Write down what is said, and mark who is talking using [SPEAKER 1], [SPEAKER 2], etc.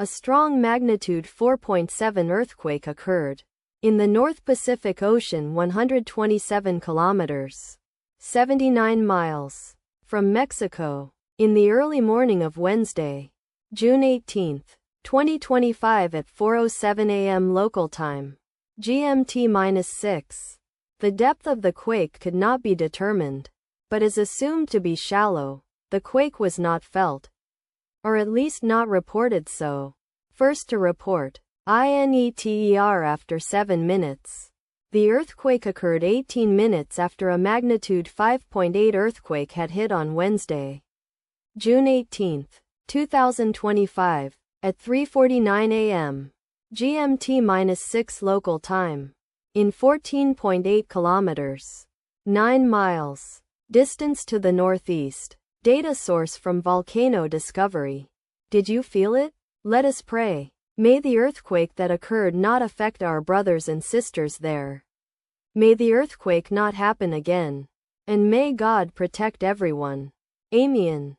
[SPEAKER 1] A strong magnitude 4.7 earthquake occurred in the North Pacific Ocean 127 kilometers, 79 miles from Mexico in the early morning of Wednesday, June 18, 2025 at 4:07 a.m. local time, GMT-6. The depth of the quake could not be determined, but is assumed to be shallow. The quake was not felt, or at least not reported so. First to report, INETER after 7 minutes. The earthquake occurred 18 minutes after a magnitude 5.8 earthquake had hit on Wednesday, June 18, 2025, at 3:49 a.m. GMT-6 local time, in 14.8 kilometers, 9 miles, distance to the northeast. Data source from Volcano Discovery. Did you feel it? Let us pray. May the earthquake that occurred not affect our brothers and sisters there. May the earthquake not happen again. And may God protect everyone. Amen.